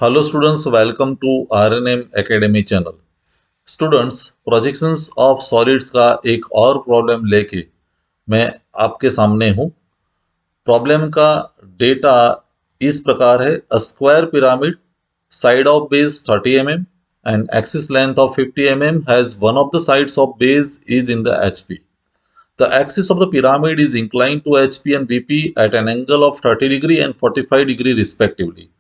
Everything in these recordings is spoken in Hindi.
Hello students, welcome to RNM Academy channel. Students, projections of solids का एक और प्रॉब्लम लेके मैं आपके सामने हूँ। प्रॉब्लम का डेटा इस प्रकार है। A square pyramid, side of base 30 mm and axis length of 50 mm has one of the sides of base is in the HP. The axis of the pyramid is inclined to HP and VP at an angle of 30 degree and 45 degree respectively.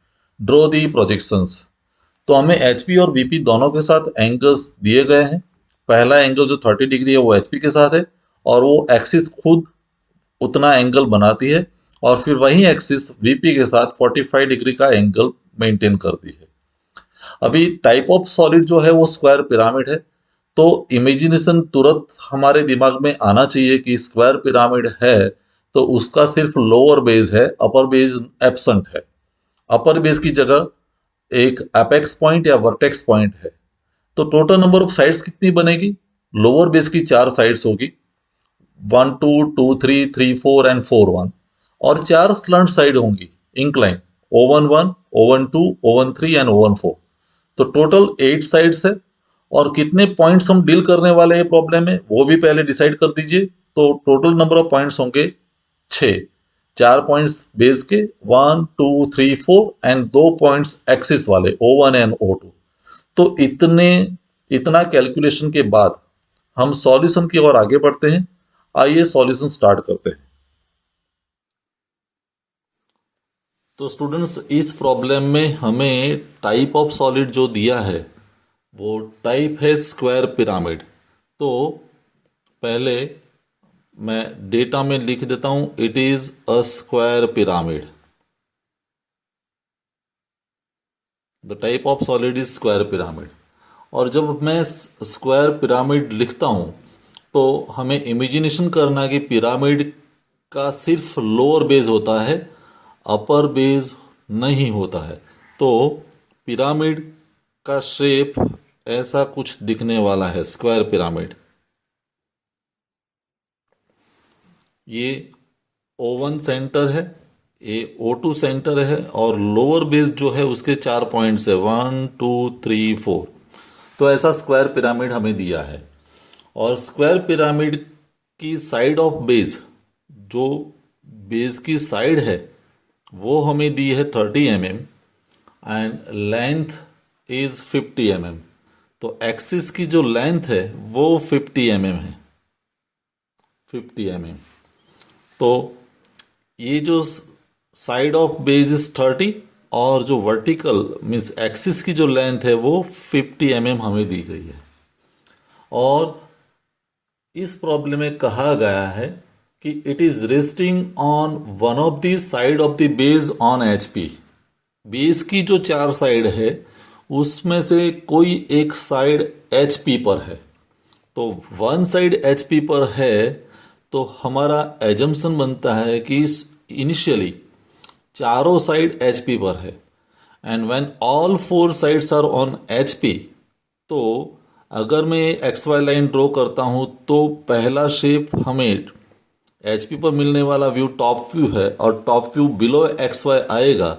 Draw the projections. तो हमें एच पी और वीपी दोनों के साथ एंगल्स दिए गए हैं। पहला एंगल जो 30 डिग्री है वो एच पी के साथ है और वो एक्सिस खुद उतना एंगल बनाती है और फिर वही एक्सिस वीपी के साथ 45 डिग्री का एंगल मेंटेन करती है। अभी टाइप ऑफ सॉलिड जो है वो स्क्वायर पिरामिड है, तो इमेजिनेशन तुरंत हमारे दिमाग में आना चाहिए कि स्क्वायर पिरामिड है तो उसका सिर्फ लोअर बेस है, अपर बेस एब्सेंट है। अपर बेस की जगह एक एपेक्स पॉइंट या वर्टेक्स पॉइंट है। तो टोटल नंबर ऑफ साइड्स कितनी बनेगी? लोअर बेस की 4 साइड्स होगी, 1 2 2 3 3 4 एंड 4 1, और 4 स्लंट साइड होंगी incline, O1 1 O1 2 O1 3 and O1 4। तो टोटल 8 साइड्स है। और कितने पॉइंट्स हम डील करने वाले हैं प्रॉब्लम में वो भी पहले डिसाइड कर दीजिए। तो टोटल नंबर ऑफ पॉइंट्स होंगे 6। 4 पॉइंट्स बेस के, 1 2 3 4 एंड 2 पॉइंट्स एक्सिस वाले O1 एंड O2। तो इतना कैलकुलेशन के बाद हम सॉल्यूशन की ओर आगे बढ़ते हैं। आइए सॉल्यूशन स्टार्ट करते हैं। तो स्टूडेंट्स, इस प्रॉब्लम में हमें टाइप ऑफ सॉलिड जो दिया है वो टाइप है स्क्वायर पिरामिड। तो पहले मैं डेटा में लिख देता हूं, it is a square pyramid. The type of solid is square pyramid. और जब मैं स्क्वायर पिरामिड लिखता हूं तो हमें इमेजिनेशन करना कि पिरामिड का सिर्फ लोअर बेस होता है, अपर बेस नहीं होता है। तो पिरामिड का शेप ऐसा कुछ दिखने वाला है, स्क्वायर पिरामिड। ये O1 सेंटर है, ये O2 सेंटर है और लोअर बेस जो है उसके 4 पॉइंट्स है, 1 2 3 4। तो ऐसा स्क्वायर पिरामिड हमें दिया है। और स्क्वायर पिरामिड की साइड ऑफ बेस, जो बेस की साइड है वो हमें दी है 30 mm and length is 50 mm। तो एक्सिस की जो लेंथ है वो 50 mm है, 50 mm। तो ये जो साइड ऑफ बेस इज 30 और जो वर्टिकल मीन्स एक्सिस की जो लेंथ है वो 50 mm हमें दी गई है। और इस प्रॉब्लम में कहा गया है कि it is resting on one of the side of the base on HP. Base की जो 4 साइड है उसमें से कोई एक साइड एचपी पर है। तो वन साइड एचपी पर है तो हमारा एजम्पशन बनता है कि इनिशियली चारों साइड एचपी पर है। And when all 4 sides are on HP, तो अगर मैं एक्स वाई लाइन ड्रॉ करता हूं तो पहला शेप हमें एचपी पर मिलने वाला व्यू टॉप व्यू है और top view below X Y आएगा।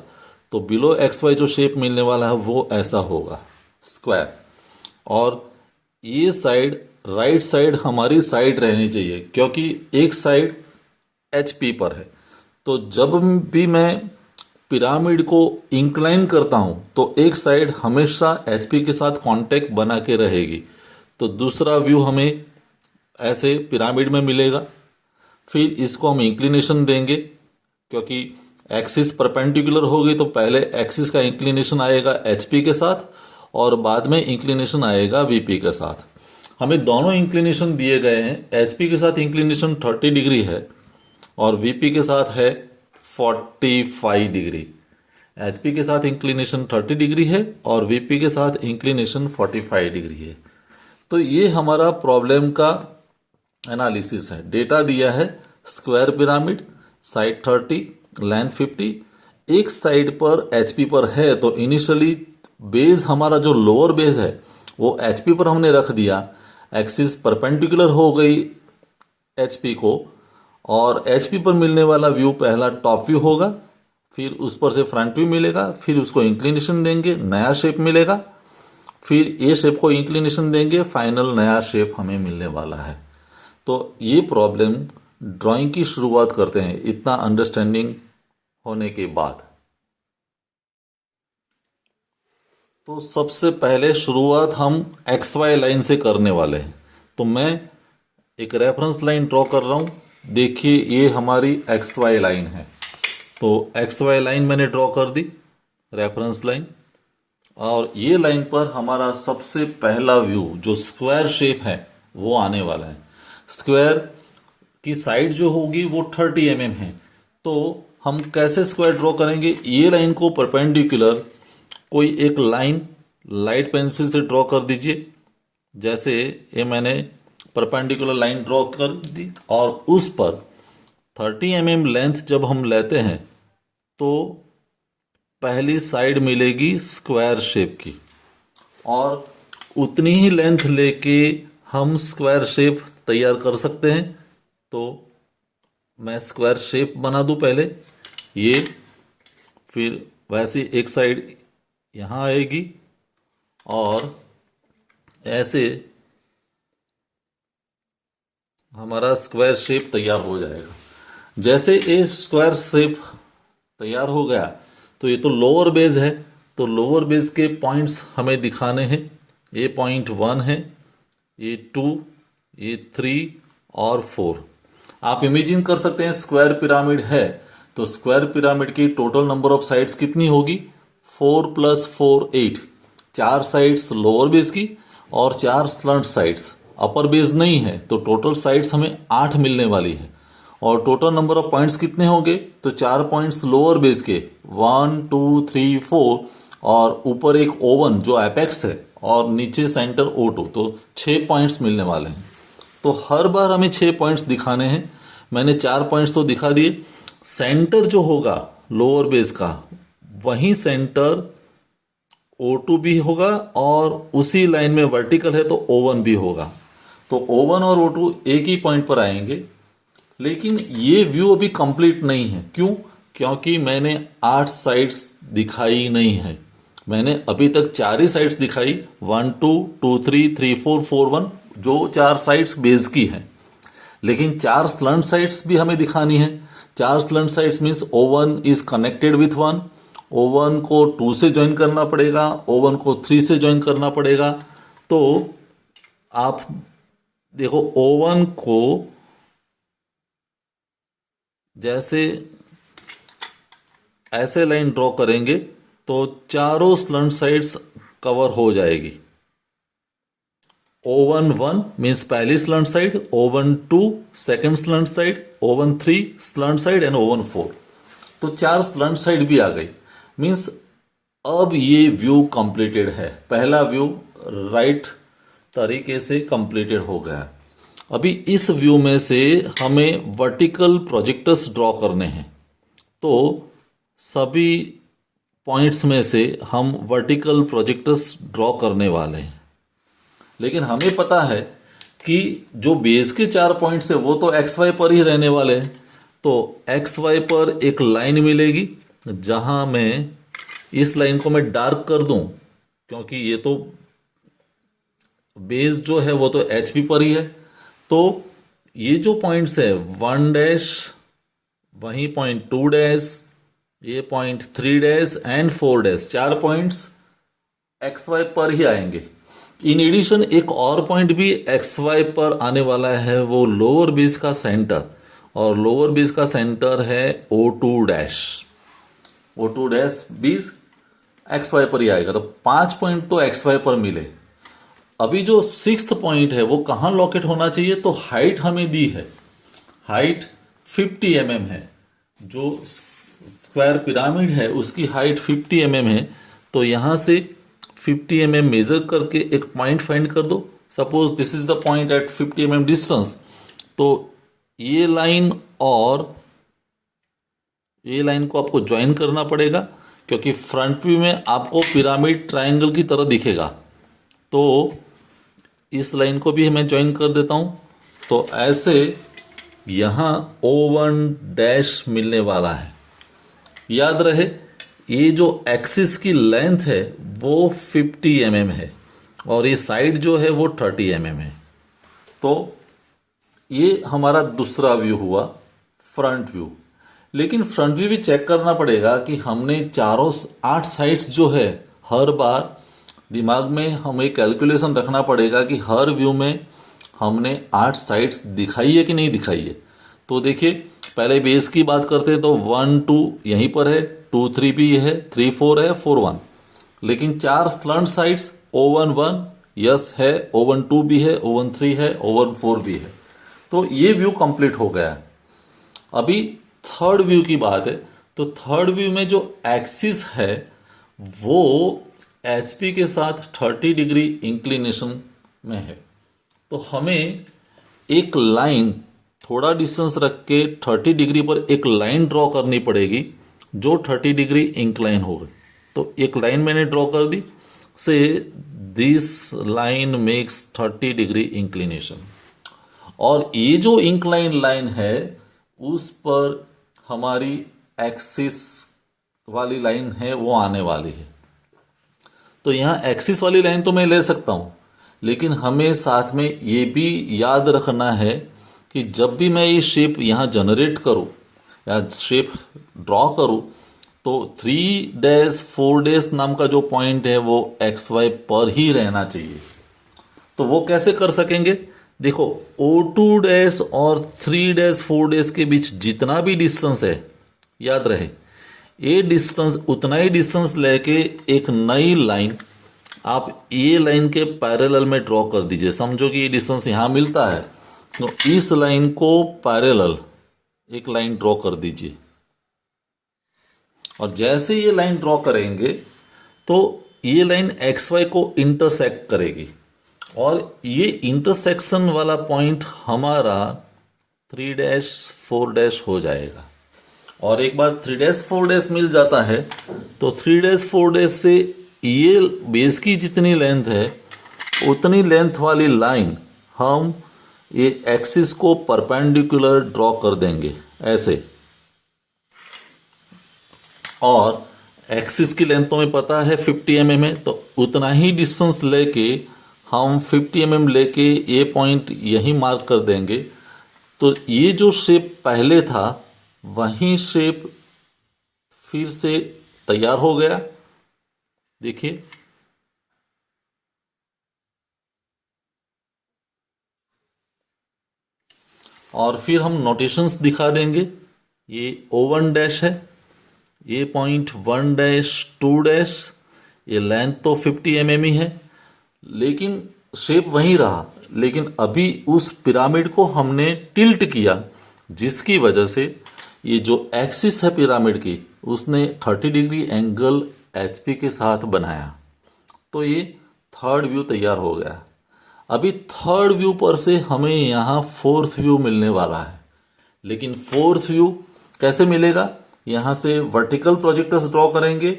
तो बिलो एक्स वाई जो शेप मिलने वाला है वो ऐसा होगा, स्क्वायर। और ये साइड, राइट साइड हमारी साइड रहनी चाहिए क्योंकि एक साइड एचपी पर है। तो जब भी मैं पिरामिड को इंक्लाइन करता हूं तो एक साइड हमेशा एचपी के साथ कांटेक्ट बना के रहेगी। तो दूसरा व्यू हमें ऐसे पिरामिड में मिलेगा। फिर इसको हम इंक्लिनेशन देंगे क्योंकि एक्सिस परपेंडिकुलर होगी तो पहले एक्सिस का इंक्लिनेशन आएगा एचपी के साथ और बाद में इंक्लिनेशन आएगा वीपी के साथ। हमें दोनों इंक्लिनेशन दिए गए हैं। एचपी के साथ इंक्लिनेशन 30 डिग्री है और वीपी के साथ है 45 डिग्री। एचपी के साथ इंक्लिनेशन 30 डिग्री है और वीपी के साथ इंक्लिनेशन 45 डिग्री है। तो ये हमारा प्रॉब्लम का एनालिसिस है। डेटा दिया है स्क्वायर पिरामिड, साइड 30, लेंथ 50। एक साइड पर एचपी पर है तो इनिशियली बेस हमारा जो लोअर बेस है वो एचपी पर हमने रख दिया, एक्सिस परपेंडिकुलर हो गई एचपी को और एचपी पर मिलने वाला व्यू पहला टॉप व्यू होगा, फिर उस पर से फ्रंट व्यू मिलेगा, फिर उसको इंक्लिनेशन देंगे, नया शेप मिलेगा, फिर ए शेप को इंक्लिनेशन देंगे, फाइनल नया शेप हमें मिलने वाला है। तो ये प्रॉब्लम ड्राइंग की शुरुआत करते हैं इतना अंडरस्टैंडिंग होने के बाद। तो सबसे पहले शुरुआत हम एक्स वाई लाइन से करने वाले हैं। तो मैं एक रेफरेंस लाइन ड्रॉ कर रहा हूं। देखिए ये हमारी एक्स वाई लाइन है। तो एक्स वाई लाइन मैंने ड्रॉ कर दी, रेफरेंस लाइन। और ये लाइन पर हमारा सबसे पहला व्यू जो स्क्वायर शेप है वो आने वाला है। स्क्वायर की साइड जो होगी वो 30 mm है। तो हम कैसे स्क्वायर ड्रॉ करेंगे? ये लाइन को परपेंडिकुलर कोई एक लाइन लाइट पेंसिल से ड्रॉ कर दीजिए। जैसे ये मैंने परपेंडिकुलर लाइन ड्रॉ कर दी और उस पर 30 mm लेंथ जब हम लेते हैं तो पहली साइड मिलेगी स्क्वायर शेप की, और उतनी ही लेंथ लेके हम स्क्वायर शेप तैयार कर सकते हैं। तो मैं स्क्वायर शेप बना दूं पहले ये, फिर वैसे एक साइड यहाँ आएगी और ऐसे हमारा स्क्वायर शेप तैयार हो जाएगा। जैसे ये स्क्वायर शेप तैयार हो गया तो ये तो लोअर बेस है, तो लोअर बेस के पॉइंट्स हमें दिखाने हैं। ये पॉइंट 1 है, ये 2, ये 3 और 4। आप इमेजिन कर सकते हैं स्क्वायर पिरामिड है तो स्क्वायर पिरामिड की टोटल नंबर ऑफ साइड्स कितनी होगी? 4 + 4 8। 4 साइड्स लोअर बेस की और 4 स्लंट साइड्स अपर बेस नहीं है, तो टोटल साइड्स हमें 8 मिलने वाली है। और टोटल नंबर ऑफ पॉइंट्स कितने होंगे? तो 4 पॉइंट्स लोअर बेस के 1 2 3 4 और ऊपर एक O1 जो एपेक्स है और नीचे सेंटर O2, तो 6 पॉइंट्स मिलने वाले हैं। तो हर बार हमें 6 पॉइंट्स दिखाने हैं। मैंने 4 पॉइंट्स तो दिखा दिए। सेंटर जो होगा लोअर बेस का वहीं सेंटर O2 भी होगा और उसी लाइन में वर्टिकल है तो O1 भी होगा। तो O1 और O2 एक ही पॉइंट पर आएंगे। लेकिन ये व्यू अभी कंप्लीट नहीं है। क्यों? क्योंकि मैंने 8 साइड्स दिखाई नहीं है। मैंने अभी तक 4 ही साइड्स दिखाई, 1 2 2 3 3 4 4 1, जो 4 साइड्स बेस की हैं। लेकिन 4 स्लंट साइड्स भी हमें दिखानी है। 4 slant sides means O1 is connected with 1, O1 को 2 से ज्वाइन करना पड़ेगा, O1 को 3 से ज्वाइन करना पड़ेगा। तो आप देखो O1 को जैसे ऐसे लाइन ड्रॉ करेंगे तो चारों स्लंट साइड्स कवर हो जाएगी। O1 1 मीन्स पहली slant side, O1 2 second slant side, O1 3 slant side and O1 4। तो 4 स्लंट साइड भी आ गई। मीन्स अब ये व्यू कंप्लीटेड है। पहला व्यू राइट तरीके से कंप्लीटेड हो गया। अभी इस व्यू में से हमें वर्टिकल प्रोजेक्टर्स ड्रॉ करने हैं। तो सभी पॉइंट्स में से हम वर्टिकल प्रोजेक्टर्स ड्रॉ करने वाले हैं। लेकिन हमें पता है कि जो बेस के 4 पॉइंट्स है वो तो एक्स वाई पर ही रहने वाले हैं। तो एक्स वाई पर एक लाइन मिलेगी जहां मैं इस लाइन को मैं डार्क कर दूं, क्योंकि ये तो बेस जो है वो तो एच पी पर ही है। तो ये जो पॉइंट्स है 1 डैश, वहीं पॉइंट 2 डैश, ये point 3 dash and 4 dash, 4 points X Y पर ही आएंगे। इन एडिशन एक और पॉइंट भी एक्स वाई पर आने वाला है, वो लोअर बेस का सेंटर, और लोअर बेस का सेंटर है O2 डैश। O2 डैश भी एक्स वाई पर ही आएगा। तो 5 पॉइंट तो एक्स वाई पर मिले। अभी जो 6th पॉइंट है वो कहाँ लोकेट होना चाहिए? तो हाइट हमें दी है, हाइट 50 mm है। जो स्क्वायर पिरामिड है उसकी हाइट 50 mm है। तो यहां से 50 mm मेजर करके एक पॉइंट फाइंड कर दो। Suppose this is the point at 50 mm distance. तो ये लाइन और ये लाइन को आपको ज्वाइन करना पड़ेगा, क्योंकि फ्रंट व्यू में आपको पिरामिड ट्रायंगल की तरह दिखेगा। तो इस लाइन को भी मैं ज्वाइन कर देता हूं। तो ऐसे यहां O1 डैश मिलने वाला है। याद रहे ये जो एक्सिस की लेंथ है वो 50 mm है और ये साइड जो है वो 30 mm है। तो ये हमारा दूसरा व्यू हुआ फ्रंट व्यू। लेकिन फ्रंट व्यू भी चेक करना पड़ेगा कि हमने चारों 8 साइड्स जो है, हर बार दिमाग में हमें कैलकुलेशन रखना पड़ेगा कि हर व्यू में हमने 8 साइड्स दिखाई है कि नहीं दिखाई है। तो देखिए पहले बेस की बात करते हैं तो 1 2 यहीं पर है, 2 3 भी है, 3 4 है, 4 1। लेकिन 4 स्लंट साइड्स O1 1 यस है, O1 2 भी है, O1 3 है, O1 4 भी है। तो ये व्यू कंप्लीट हो गया। अभी थर्ड व्यू की बात है तो थर्ड व्यू में जो एक्सिस है वो HP के साथ 30 डिग्री इंक्लिनेशन में है। तो हमें एक लाइन थोड़ा डिस्टेंस रख के 30 डिग्री पर एक लाइन ड्रॉ करनी पड़ेगी जो 30 डिग्री इंक्लाइन होगी। तो एक लाइन मैंने ड्रॉ कर दी से this line makes 30 degree inclination. और ये जो इंक्लाइन लाइन है उस पर हमारी एक्सिस वाली लाइन है वो आने वाली है। तो यहाँ एक्सिस वाली लाइन तो मैं ले सकता हूँ, लेकिन हमें साथ में ये भी याद रखना है कि जब भी मैं ये शेप यहाँ जनरेट करूँ या शेप ड्रॉ करूँ तो 3 डैश 4 डैश नाम का जो पॉइंट है वो XY पर ही रहना चाहिए। तो वो कैसे कर सकेंगे? देखो O2 डैश और 3 डैश 4 डैश के बीच जितना भी डिस्टेंस है, याद रहे ये डिस्टेंस उतना ही डिस्टेंस लेके एक नई लाइन आप ये लाइन के पैरेलल में ड्रॉ कर दीजिए। समझो कि ये डिस्टेंस यहाँ मिलता है तो इस लाइन को पैरेलल एक लाइन ड्रॉ कर दीजिए। और जैसे ये लाइन ड्रॉ करेंगे तो ये लाइन XY को इंटरसेक्ट करेगी और ये इंटरसेक्शन वाला पॉइंट हमारा 3 डैश 4 डैश हो जाएगा। और एक बार 3 डैश 4 डैश मिल जाता है तो 3 डैश 4 डैश से ये बेस की जितनी लेंथ है उतनी लेंथ वाली लाइन हम ये एक्सिस को परपेंडिकुलर ड्रॉ कर देंगे ऐसे। और एक्सिस की लेंथ तो हमें पता है 50 mm है, तो उतना ही डिस्टेंस लेके हम 50 mm लेके ये पॉइंट यहीं मार्क कर देंगे। तो ये जो शेप पहले था वही शेप फिर से तैयार हो गया। देखिए और फिर हम नोटेशंस दिखा देंगे। ये O1 डैश है, ये पॉइंट 1 डैश 2 डैश, ये लेंथ तो 50 mm ही है लेकिन शेप वहीं रहा। लेकिन अभी उस पिरामिड को हमने टिल्ट किया जिसकी वजह से ये जो एक्सिस है पिरामिड की उसने 30 डिग्री एंगल HP के साथ बनाया। तो ये थर्ड व्यू तैयार हो गया। अभी थर्ड व्यू पर से हमें यहाँ फोर्थ व्यू मिलने वाला है। लेकिन फोर्थ व्यू कैसे मिलेगा? यहाँ से वर्टिकल प्रोजेक्टर्स ड्रॉ करेंगे,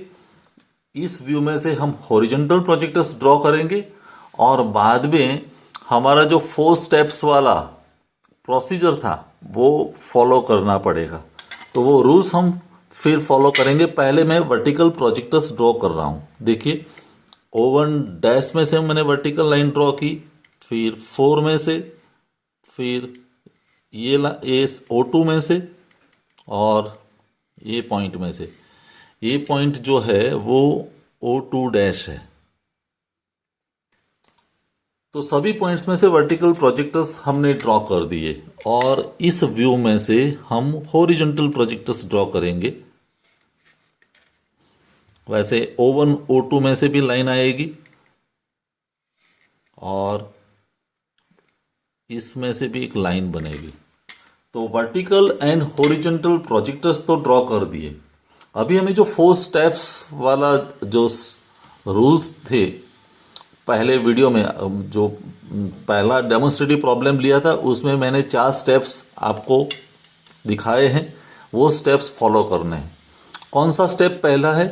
इस व्यू में से हम हॉरिजॉन्टल प्रोजेक्टर्स ड्रॉ करेंगे और बाद में हमारा जो 4 स्टेप्स वाला प्रोसीजर था वो फॉलो करना पड़ेगा। तो वो रूल्स हम फिर फॉलो करेंगे। पहले मैं वर्टिकल प्रोजेक्टर्स ड्रॉ कर रहा हूँ। देखिए O1 डैश में से मैंने वर्टिकल लाइन ड्रॉ की, फिर 4 में से, फिर ये O2 में से और ये पॉइंट में से। ये पॉइंट जो है वो O2 डैश है। तो सभी पॉइंट्स में से वर्टिकल प्रोजेक्टर्स हमने ड्रॉ कर दिए और इस व्यू में से हम हॉरिजॉन्टल प्रोजेक्टर्स ड्रॉ करेंगे। वैसे O1 O2 में से भी लाइन आएगी और इसमें से भी एक लाइन बनेगी। तो वर्टिकल एंड हॉरिजॉन्टल प्रोजेक्टर्स तो ड्रॉ कर दिए। अभी हमें जो 4 स्टेप्स वाला जो रूल्स थे पहले वीडियो में, जो पहला डेमोन्स्ट्रेटिव प्रॉब्लम लिया था उसमें मैंने 4 स्टेप्स आपको दिखाए हैं, वो स्टेप्स फॉलो करने हैं। कौन सा स्टेप पहला है?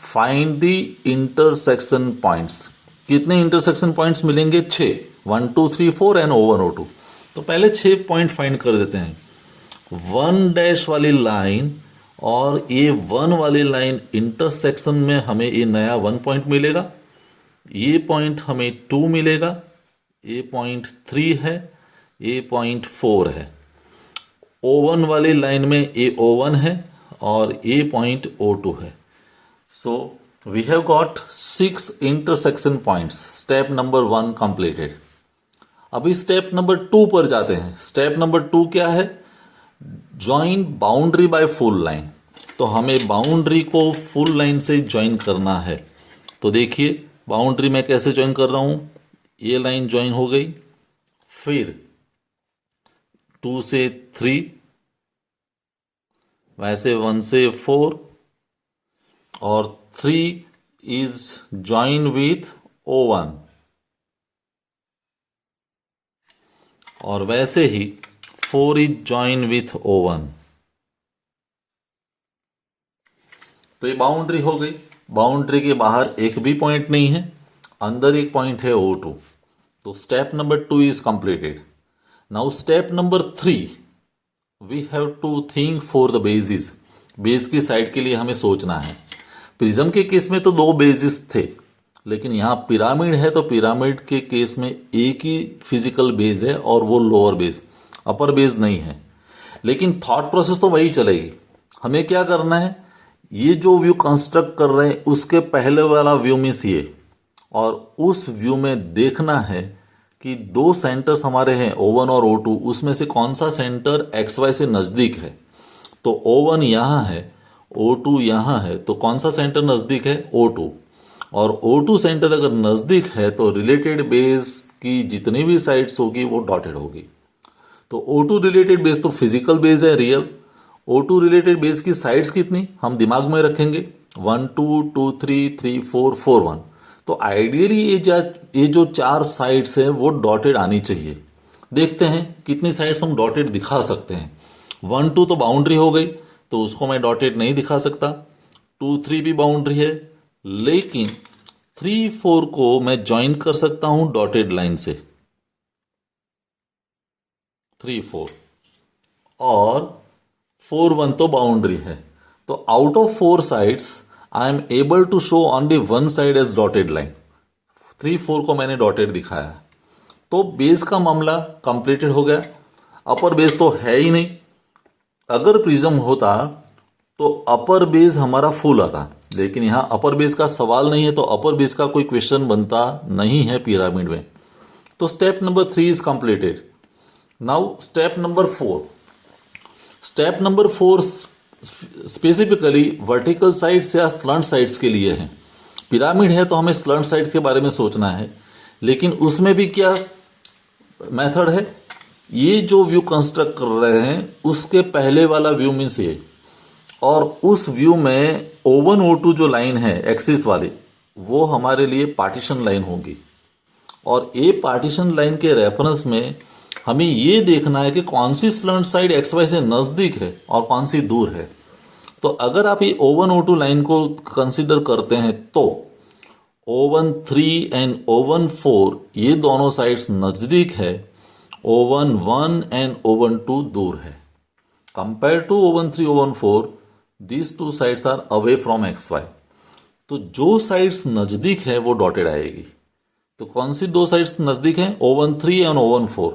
Find the intersection points. कितने इंटरसेक्शन पॉइंट्स मिलेंगे? 6, 1 2 3 4 एंड O1 O2। तो पहले 6 पॉइंट फाइंड कर देते हैं। 1 डैश वाली लाइन और ये 1 वाली लाइन इंटरसेक्शन में हमें ये नया 1 पॉइंट मिलेगा, ये पॉइंट हमें 2 मिलेगा, ये पॉइंट 3 है, ये पॉइंट 4 है। O1 वाली लाइन में ये O1 है और ये पॉइंट O2 है। So we have got 6 intersection points. Step number 1 completed. अभी स्टेप नंबर 2 पर जाते हैं। स्टेप नंबर 2 क्या है? Join boundary by full line. तो हमें बाउंड्री को फुल लाइन से ज्वाइन करना है। तो देखिए बाउंड्री मैं कैसे ज्वाइन कर रहा हूं। ये लाइन ज्वाइन हो गई, फिर 2 से 3, वैसे 1 से 4 और 3 इज ज्वाइन विथ O1 और वैसे ही 4 इज ज्वाइन विथ O1। तो ये बाउंड्री हो गई। बाउंड्री के बाहर एक भी पॉइंट नहीं है, अंदर एक पॉइंट है O2। तो step number 2 is completed. Now step number 3, we have to think for the basis. Base की साइड के लिए हमें सोचना है। प्रिज्म के केस में तो 2 बेसिस थे, लेकिन यहां पिरामिड है तो पिरामिड के केस में एक ही फिजिकल बेस है और वो लोअर बेस, अपर बेस नहीं है। लेकिन थॉट प्रोसेस तो वही चलेगी। हमें क्या करना है, ये जो व्यू कंस्ट्रक्ट कर रहे हैं उसके पहले वाला व्यू मीन्स ये, और उस व्यू में देखना है कि 2 सेंटर्स हमारे हैं O1 और O2, उसमें से कौन सा सेंटर XY से नजदीक है। तो O1 यहां है, O2 यहां है, तो कौन सा सेंटर नजदीक है? O2। और O2 सेंटर अगर नजदीक है तो रिलेटेड बेस की जितनी भी साइड्स होगी वो डॉटेड होगी। तो O2 रिलेटेड बेस तो फिजिकल बेस है, रियल। O2 रिलेटेड बेस की साइड्स कितनी हम दिमाग में रखेंगे, 1 2 2 3 3 4 4 1। तो आइडियली ये जो 4 साइड्स है वो डॉटेड आनी चाहिए। देखते हैं कितनी साइड्स हम डॉटेड दिखा सकते हैं। 1 2 तो बाउंड्री हो गई, तो उसको मैं डॉटेड नहीं दिखा सकता। 2 3 भी बाउंड्री है, लेकिन 3 4 को मैं ज्वाइन कर सकता हूं डॉटेड लाइन से, 3 4। और 4 1 तो बाउंड्री है। तो out of 4 sides I am able to show only 1 side as dotted line. 3 4 को मैंने डॉटेड दिखाया। तो बेस का मामला कंप्लीटेड हो गया। अपर बेस तो है ही नहीं। अगर प्रिज्म होता तो अपर बेस हमारा फुल आता, लेकिन यहां अपर बेस का सवाल नहीं है, तो अपर बेस का कोई क्वेश्चन बनता नहीं है पिरामिड में। तो step number 3 is completed. Now step number 4। Step number 4 specifically vertical sides या स्लंट साइड्स के लिए है। पिरामिड है तो हमें स्लंट साइड के बारे में सोचना है, लेकिन उसमें भी क्या मेथड है, ये जो व्यू कंस्ट्रक्ट कर रहे हैं उसके पहले वाला व्यू मीन्स ये, और उस व्यू में O1 O2 जो लाइन है एक्सिस वाली, वो हमारे लिए पार्टीशन लाइन होगी। और ये पार्टीशन लाइन के रेफरेंस में हमें ये देखना है कि कौन सी स्लंट साइड XY से नजदीक है और कौन सी दूर है। तो अगर आप ये O1 O2 लाइन को कंसिडर करते हैं तो O1 3 एंड O1 4 ये दोनों साइड्स नजदीक है, O1 1 एंड O1 2 दूर है। Compare to O1 3 O1 4 these 2 sides are away from XY। तो जो साइड्स नजदीक है वो डॉटेड आएगी। तो कौन सी 2 साइड्स नजदीक हैं? O1 3 and O1 4।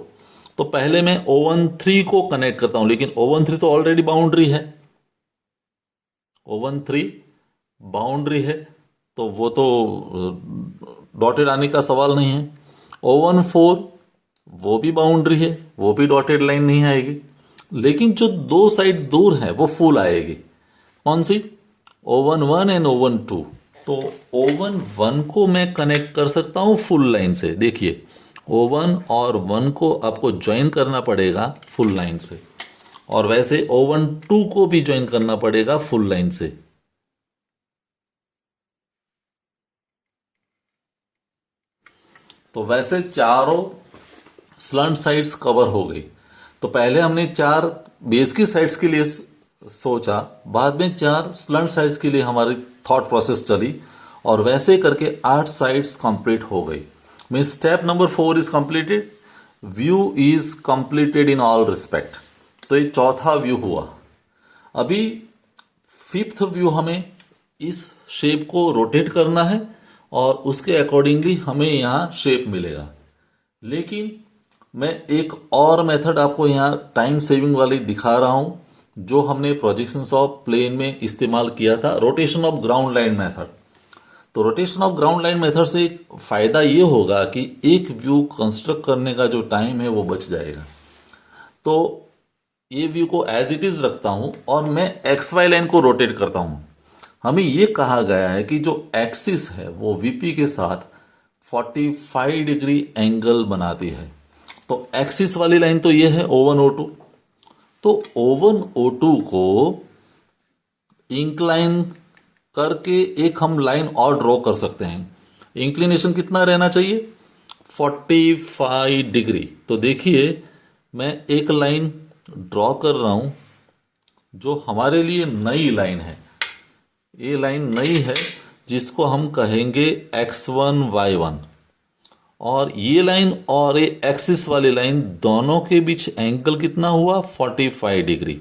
तो पहले मैं O1 3 को कनेक्ट करता हूं, लेकिन O1 3 तो ऑलरेडी बाउंड्री है। O1 3 बाउंड्री है तो वो तो डॉटेड आने का सवाल नहीं है। O1 4 वो भी बाउंड्री है, वो भी डॉटेड लाइन नहीं आएगी। लेकिन जो 2 साइड दूर है वो फुल आएगी। कौन सी? O1 1 and O1 2। तो O1 1 को मैं कनेक्ट कर सकता हूं फुल लाइन से। देखिए O1 और 1 को आपको ज्वाइन करना पड़ेगा फुल लाइन से, और वैसे O1 2 को भी ज्वाइन करना पड़ेगा फुल लाइन से। तो वैसे चारों स्लंट साइड्स कवर हो गई। तो पहले हमने 4 बेस की साइड्स के लिए सोचा, बाद में 4 स्लंट साइड्स के लिए हमारी थॉट प्रोसेस चली, और वैसे करके 8 साइड्स कंप्लीट हो गई। Mean step number 4 is completed, view is completed in all respect. तो ये चौथा व्यू हुआ। अभी फिफ्थ व्यू हमें इस शेप को रोटेट करना है और उसके अकॉर्डिंगली हमें यहाँ शेप मिलेगा। लेकिन मैं एक और मेथड आपको यहाँ टाइम सेविंग वाली दिखा रहा हूँ जो हमने प्रोजेक्शंस ऑफ प्लेन में इस्तेमाल किया था, rotation of ground line method. तो rotation of ground line method से एक फायदा ये होगा कि एक व्यू कंस्ट्रक्ट करने का जो टाइम है वो बच जाएगा। तो ये व्यू को एज इट इज रखता हूं और मैं एक्स वाई लाइन को रोटेट करता हूं। हमें ये कहा गया है कि जो एक्सिस है वो वीपी के साथ 45 डिग्री एंगल बनाती है। तो एक्सिस वाली लाइन तो ये है O1 O2। तो O1 O2 को इंक्लाइन करके एक हम लाइन और ड्रॉ कर सकते हैं। इंक्लिनेशन कितना रहना चाहिए? 45 डिग्री। तो देखिए मैं एक लाइन ड्रॉ कर रहा हूं जो हमारे लिए नई लाइन है। ये लाइन नई है जिसको हम कहेंगे X1 Y1। और ये लाइन और ये एक्सिस वाली लाइन दोनों के बीच एंगल कितना हुआ? 45 डिग्री।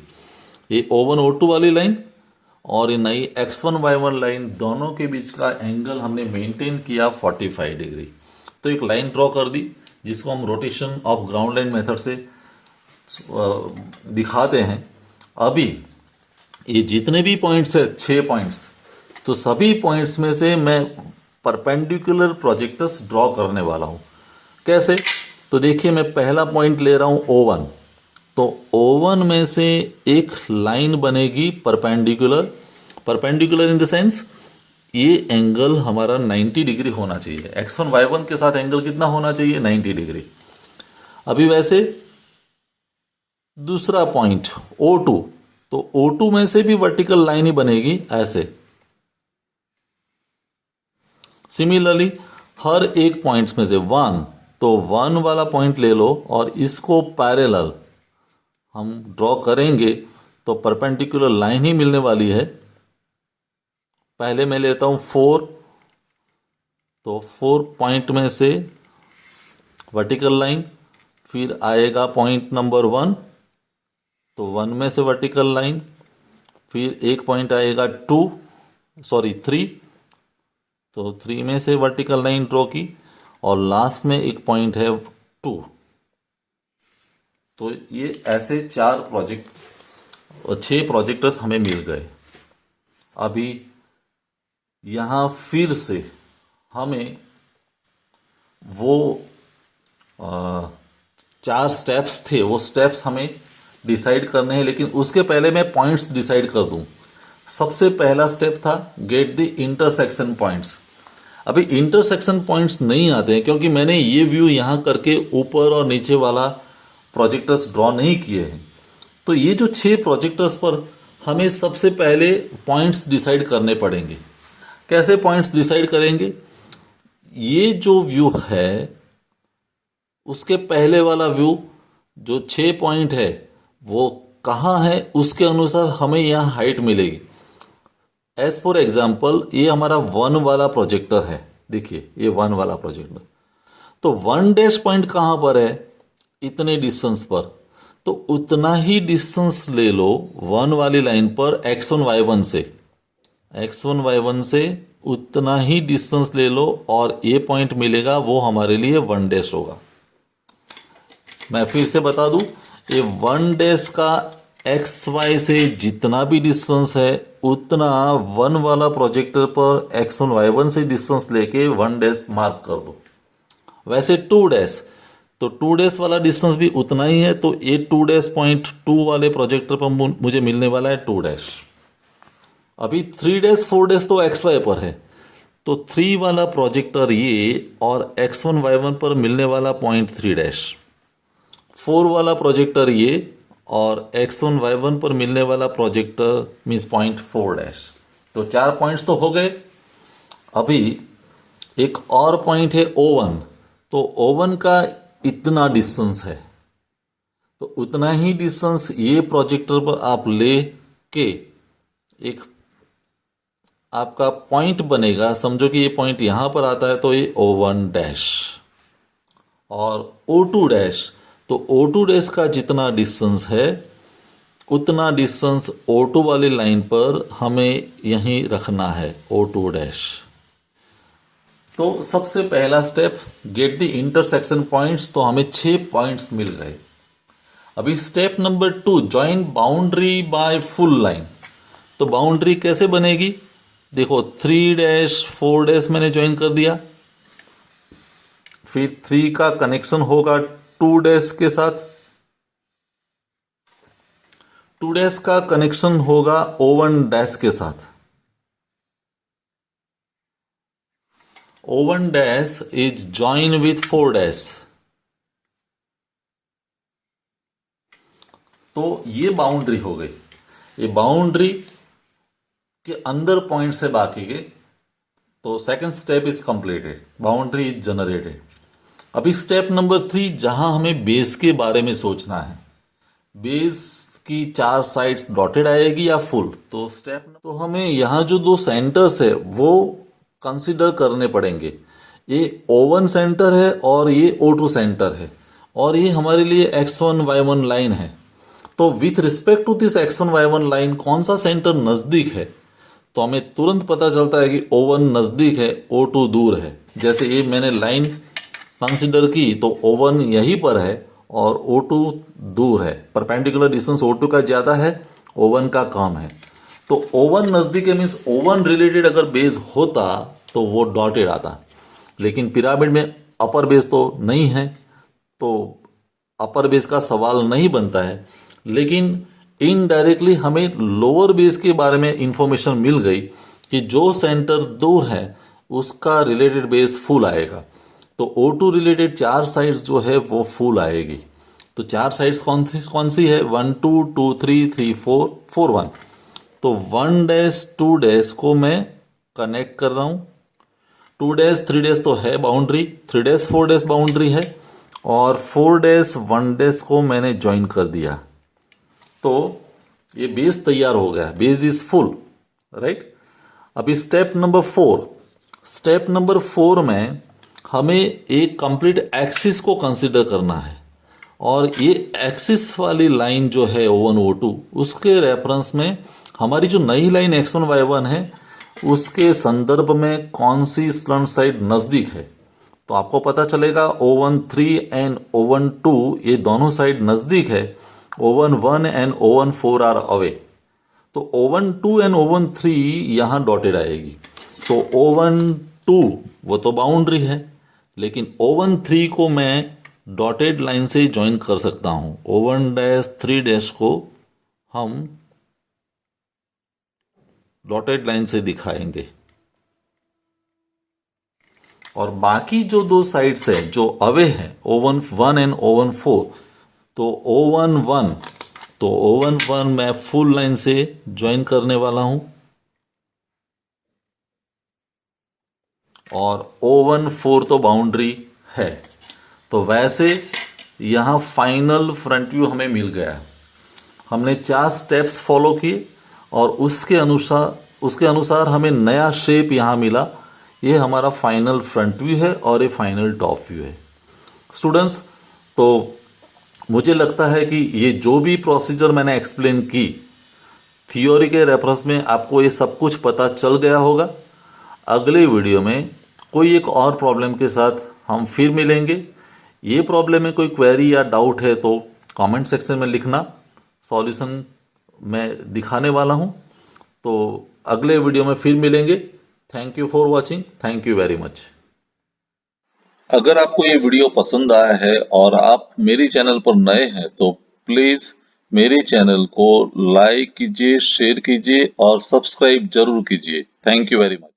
ये O1 O2 वाली लाइन और ये नई X1 Y1 लाइन दोनों के बीच का एंगल हमने मेंटेन किया 45 डिग्री। तो एक लाइन ड्रॉ कर दी जिसको हम rotation of ground line method से दिखाते हैं। अभी ये जितने भी पॉइंट्स है 6 पॉइंट्स, तो सभी पॉइंट्स में से मैं परपेंडिकुलर प्रोजेक्टर्स ड्रॉ करने वाला हूं। कैसे? तो देखिए मैं पहला पॉइंट ले रहा हूं O1। तो O1 में से एक लाइन बनेगी perpendicular. Perpendicular in the sense ये एंगल हमारा 90 डिग्री होना चाहिए। X1 Y1 के साथ एंगल कितना होना चाहिए? 90 डिग्री। अभी वैसे दूसरा पॉइंट O2, तो O2 में से भी वर्टिकल लाइन ही बनेगी ऐसे। सिमिलरली हर एक पॉइंट्स में से 1, तो 1 वाला पॉइंट ले लो और इसको पैरेलल हम ड्रॉ करेंगे तो परपेंडिकुलर लाइन ही मिलने वाली है। पहले मैं लेता हूं 4, तो 4 पॉइंट में से वर्टिकल लाइन, फिर आएगा पॉइंट नंबर 1, तो 1 में से वर्टिकल लाइन, फिर एक पॉइंट आएगा 3, तो 3 में से वर्टिकल लाइन ड्रॉ की और लास्ट में एक पॉइंट है 2। तो ये ऐसे 6 प्रोजेक्टर्स हमें मिल गए। अभी यहां फिर से हमें वो 4 स्टेप्स थे, वो स्टेप्स हमें डिसाइड करने हैं। लेकिन उसके पहले मैं पॉइंट्स डिसाइड कर दूं। सबसे पहला स्टेप था गेट द इंटरसेक्शन पॉइंट्स। अभी इंटरसेक्शन पॉइंट्स नहीं आते हैं क्योंकि मैंने ये व्यू यहां करके ऊपर और नीचे वाला प्रोजेक्टर्स ड्रॉ नहीं किए हैं। तो ये जो 6 प्रोजेक्टर्स पर हमें सबसे पहले पॉइंट्स डिसाइड करने पड़ेंगे। कैसे पॉइंट्स डिसाइड करेंगे? ये जो व्यू है उसके पहले वाला व्यू जो 6 पॉइंट है वो कहाँ है, उसके अनुसार हमें यहाँ हाइट मिलेगी। एज फॉर एग्जाम्पल ये हमारा 1 वाला प्रोजेक्टर है। देखिए ये 1 वाला प्रोजेक्टर, तो 1 डैश पॉइंट कहाँ पर है? इतने डिस्टेंस पर। तो उतना ही डिस्टेंस ले लो 1 वाली लाइन पर X1 Y1 से उतना ही डिस्टेंस ले लो और ये पॉइंट मिलेगा, वो हमारे लिए 1 डैश होगा। मैं फिर से बता दूं, ये 1 डैश का XY से जितना भी डिस्टेंस है उतना 1 वाला प्रोजेक्टर पर X1 Y1 से डिस्टेंस लेके 1 डैश मार्क कर दो। वैसे 2 डैश, तो 2 डैश वाला डिस्टेंस भी उतना ही है, तो ये 2 डैश पॉइंट 2 वाले प्रोजेक्टर पर मुझे मिलने वाला है 2 डैश। अभी 3 डैश 4 डैश तो XY पर है, तो 3 वाला प्रोजेक्टर ये और X1 Y1 पर मिलने वाला पॉइंट 3 डैश, 4 वाला प्रोजेक्टर ये और X1 Y1 पर मिलने वाला प्रोजेक्टर मीन्स पॉइंट 4 डैश। तो 4 पॉइंट्स तो हो गए। अभी एक और पॉइंट है O1, तो O1 का इतना डिस्टेंस है, तो उतना ही डिस्टेंस ये प्रोजेक्टर पर आप ले के एक आपका पॉइंट बनेगा। समझो कि ये पॉइंट यहां पर आता है, तो ये O1 डैश और O2 डैश, तो O2 डैश का जितना डिस्टेंस है उतना डिस्टेंस O2 वाली लाइन पर हमें यहीं रखना है, O2 डैश। तो सबसे पहला step, get the intersection points, तो हमें 6 पॉइंट्स मिल गए। अभी step number 2, join boundary by full line. तो बाउंड्री कैसे बनेगी? देखो 3 डैश 4 डैश मैंने ज्वाइन कर दिया, फिर 3 का कनेक्शन होगा 2 डैश के साथ, 2 डैश का कनेक्शन होगा O1 डैश के साथ। O1 dash is join with 4 dash. तो ये बाउंड्री हो गई। ये बाउंड्री के अंदर पॉइंट से बाकी के, तो second step is completed, boundary is generated. अभी स्टेप नंबर 3, जहां हमें बेस के बारे में सोचना है। बेस की 4 साइड्स डॉटेड आएगी या फुल? तो हमें यहां जो 2 सेंटर्स है वो कंसीडर करने पड़ेंगे। ये O1 सेंटर है और ये O2 सेंटर है, और ये हमारे लिए X1 Y1 लाइन है। तो with respect to this X1 Y1 line कौन सा सेंटर नजदीक है? तो हमें तुरंत पता चलता है कि O1 नजदीक है, O2 दूर है। जैसे ये मैंने लाइन कंसिडर की तो O1 यहीं पर है और O2 दूर है। परपेंडिकुलर डिस्टेंस O2 का ज्यादा है, O1 का कम है। तो O1 नजदीक है मीन्स O1 रिलेटेड अगर बेस होता तो वो डॉटेड आता, लेकिन पिरामिड में अपर बेस तो नहीं है, तो अपर बेस का सवाल नहीं बनता है। लेकिन इनडायरेक्टली हमें लोअर बेस के बारे में इंफॉर्मेशन मिल गई कि जो सेंटर दूर है उसका रिलेटेड बेस फुल आएगा। तो O2 रिलेटेड 4 साइड्स जो है वो फुल आएगी। तो 4 साइड्स कौन सी है? 1 2 2 3 3 4 4 1। तो 1 डैश 2 डैश को मैं कनेक्ट कर रहा हूं, 2 डैश 3 डैश तो है बाउंड्री, 3 डैश 4 डैश बाउंड्री है, और 4 डैश 1 डैश को मैंने ज्वाइन कर दिया। तो ये बेस तैयार हो गया, बेस इज फुल, राइट। अभी स्टेप नंबर 4, स्टेप नंबर 4 में हमें एक कंप्लीट एक्सिस को कंसीडर करना है, और ये एक्सिस वाली लाइन जो है O1 O2 उसके रेफरेंस में हमारी जो नई लाइन X1 Y1 है उसके संदर्भ में कौन सी स्लंट साइड नजदीक है। तो आपको पता चलेगा O13 एंड O12 ये दोनों साइड नजदीक है, O11 and O14 are away. तो O12 एंड O13 यहां डॉटेड आएगी। तो O12 वो तो बाउंड्री है, लेकिन O13 को मैं डॉटेड लाइन से ज्वाइन कर सकता हूं। O1 डैश 3 डैश को हम डॉटेड लाइन से दिखाएंगे, और बाकी जो 2 साइड्स है जो अवे है O11 एंड O14, तो O11 मैं फुल लाइन से ज्वाइन करने वाला हूं, और O14 तो बाउंड्री है। तो वैसे यहां फाइनल फ्रंट व्यू हमें मिल गया। हमने 4 स्टेप्स फॉलो किए और उसके अनुसार हमें नया शेप यहां मिला। ये हमारा फाइनल फ्रंट व्यू है और ये फाइनल टॉप व्यू है। स्टूडेंट्स, तो मुझे लगता है कि ये जो भी प्रोसीजर मैंने एक्सप्लेन की, थियोरी के रेफरेंस में आपको ये सब कुछ पता चल गया होगा। अगले वीडियो में कोई एक और प्रॉब्लम के साथ हम फिर मिलेंगे। ये प्रॉब्लम में कोई क्वेरी या डाउट है तो कमेंट सेक्शन में लिखना, सॉल्यूशन मैं दिखाने वाला हूं। तो अगले वीडियो में फिर मिलेंगे। Thank you for watching, thank you very much. अगर आपको ये वीडियो पसंद आया है और आप मेरे चैनल पर नए हैं तो प्लीज मेरे चैनल को लाइक कीजिए, शेयर कीजिए और सब्सक्राइब जरूर कीजिए। Thank you very much.